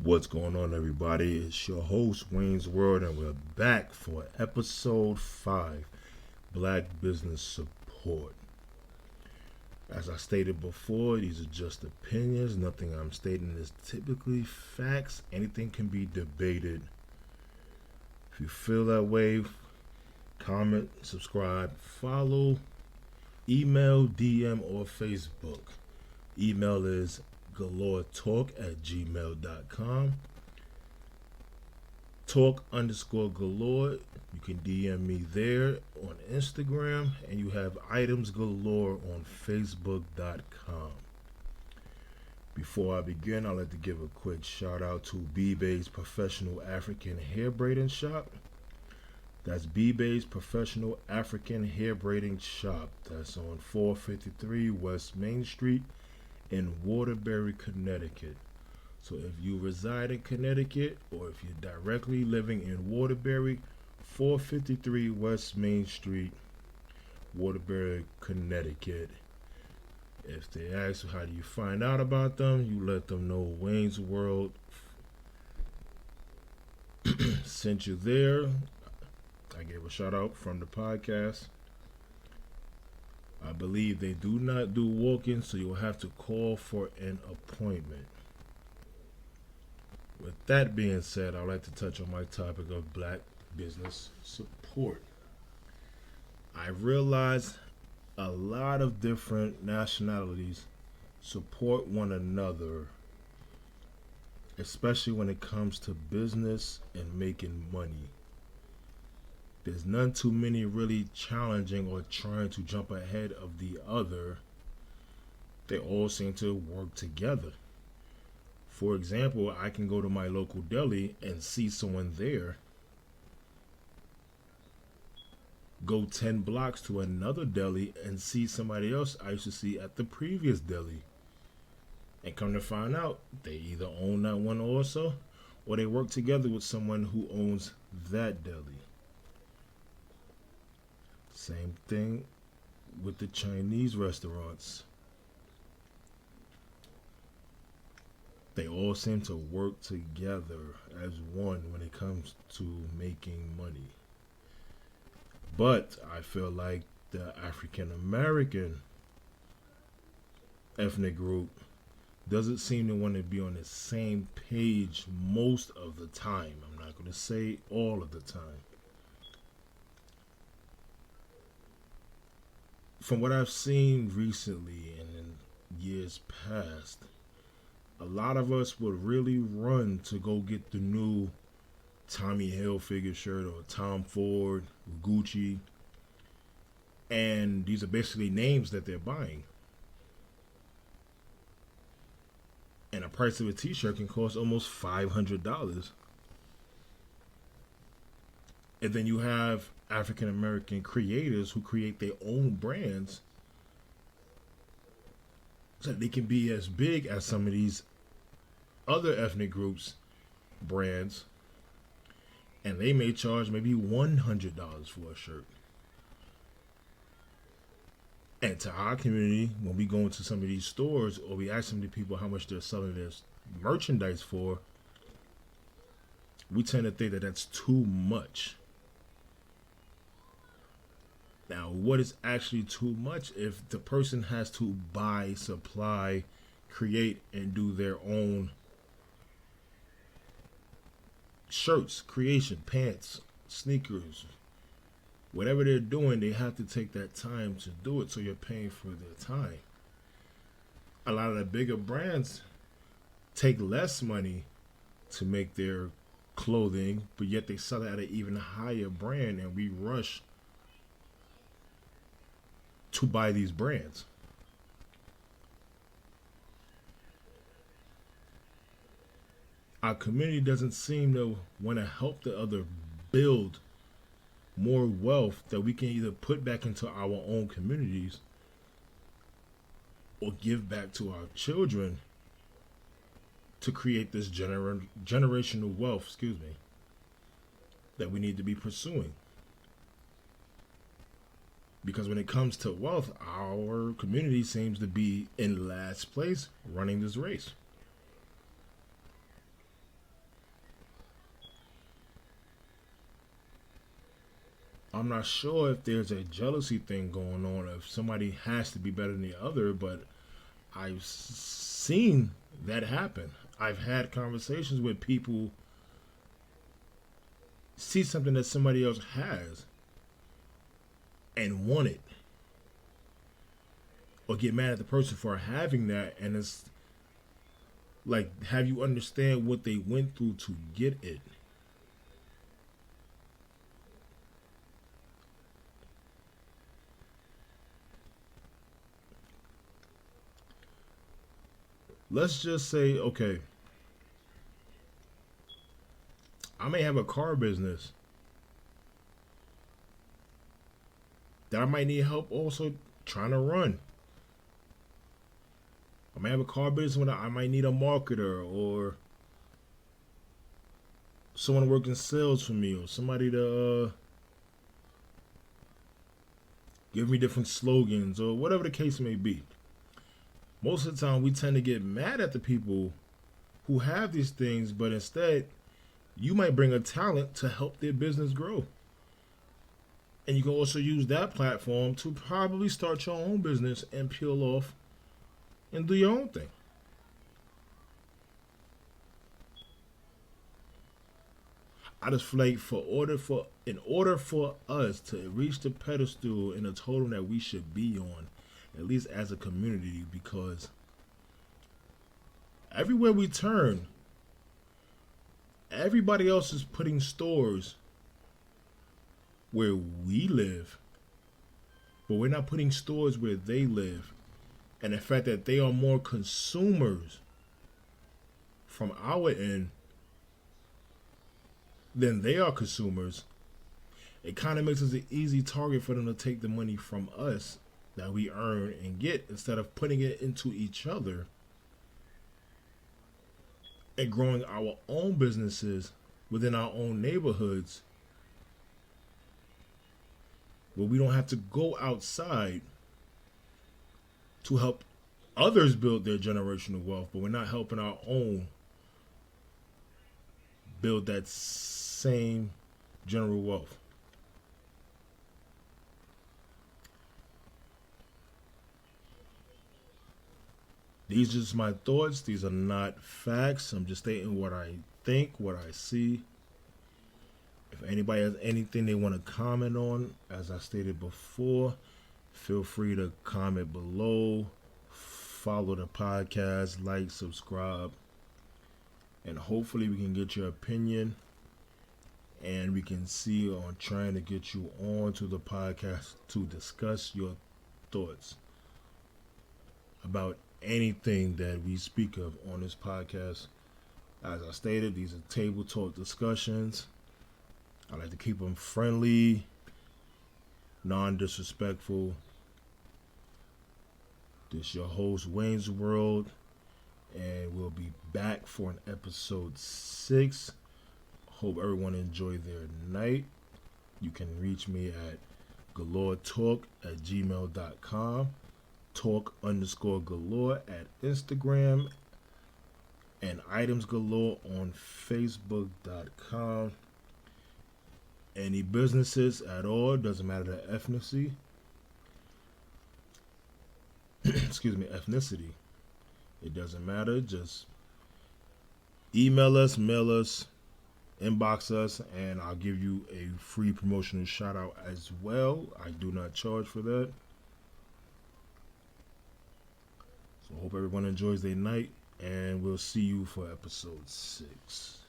What's going on, everybody? It's your host, Wayne's World, and we're back for episode 5 Black Business Support. As I stated before, these are just opinions. Nothing I'm stating is typically facts. Anything can be debated. If you feel that way, comment, subscribe, follow, email, DM, or Facebook. Email is galoretalk@gmail.com. Talk_galore. You can DM me there on Instagram, and you have items galore on Facebook.com. Before I begin, I'd like to give a quick shout out to B-Bay's Professional African Hair Braiding Shop. That's B-Bay's Professional African Hair Braiding Shop. That's on 453 West Main Street in Waterbury, Connecticut. So if you reside in Connecticut or if you're directly living in Waterbury, 453 West Main Street, Waterbury, Connecticut. If they ask you how do you find out about them, you let them know Wayne's World sent you there. I gave a shout out from the podcast. I believe they do not do walk-ins, so you'll have to call for an appointment. With that being said, I'd like to touch on my topic of black business support. I realize a lot of different nationalities support one another, especially when it comes to business and making money. There's none too many really challenging or trying to jump ahead of the other. They all seem to work together. For example, I can go to my local deli and see someone there, go 10 blocks to another deli and see somebody else I used to see at the previous deli. And come to find out, they either own that one also, or they work together with someone who owns that deli. Same thing with the Chinese restaurants. They all seem to work together as one when it comes to making money. But I feel like the African American ethnic group doesn't seem to want to be on the same page most of the time. I'm not going to say all of the time. From what I've seen recently and in years past, a lot of us would really run to go get the new Tommy Hilfiger shirt or Tom Ford, Gucci, and these are basically names that they're buying. And the price of a t-shirt can cost almost $500. And then you have African American creators who create their own brands so that they can be as big as some of these other ethnic groups' brands, and they may charge maybe $100 for a shirt. And to our community, when we go into some of these stores or we ask some of the people how much they're selling their merchandise for, we tend to think that that's too much. Now, what is actually too much if the person has to buy, supply, create, and do their own shirts, creation, pants, sneakers, whatever they're doing, they have to take that time to do it, so you're paying for their time. A lot of the bigger brands take less money to make their clothing, but yet they sell it at an even higher brand, and we rush to buy these brands. Our community doesn't seem to want to help the other build more wealth that we can either put back into our own communities or give back to our children to create this generational wealth, that we need to be pursuing. Because when it comes to wealth, our community seems to be in last place running this race. I'm not sure if there's a jealousy thing going on, if somebody has to be better than the other, but I've seen that happen. I've had conversations with people see something that somebody else has and want it, or get mad at the person for having that, and it's like, have you understand what they went through to get it? Let's just say, okay, I may have a car business that I might need help also trying to run. I may have a car business when I might need a marketer or someone working sales for me or somebody to give me different slogans or whatever the case may be. Most of the time, we tend to get mad at the people who have these things, but instead, you might bring a talent to help their business grow. And you can also use that platform to probably start your own business and peel off and do your own thing. I just feel like in order for us to reach the pedestal and the totem that we should be on, at least as a community, because everywhere we turn, everybody else is putting stores where we live, but we're not putting stores where they live. And the fact that they are more consumers from our end than they are consumers, it kind of makes us an easy target for them to take the money from us that we earn and get, instead of putting it into each other and growing our own businesses within our own neighborhoods, where we don't have to go outside to help others build their generational wealth, but we're not helping our own build that same general wealth. These are just my thoughts. These are not facts. I'm just stating what I think, what I see. If anybody has anything they want to comment on, as I stated before, feel free to comment below. Follow the podcast, like, subscribe, and hopefully we can get your opinion and we can see on trying to get you on to the podcast to discuss your thoughts about anything that we speak of on this podcast. As I stated, these are table talk discussions. I like to keep them friendly, non-disrespectful. This your host, Wayne's World, and we'll be back for an episode 6. Hope everyone enjoyed their night. You can reach me at galoretalk@gmail.com, talk_galore at Instagram, and items galore on facebook.com. Any businesses at all, doesn't matter the ethnicity. Ethnicity. It doesn't matter. Just email us, mail us, inbox us, and I'll give you a free promotional shout out as well. I do not charge for that. So hope everyone enjoys their night, and we'll see you for episode 6.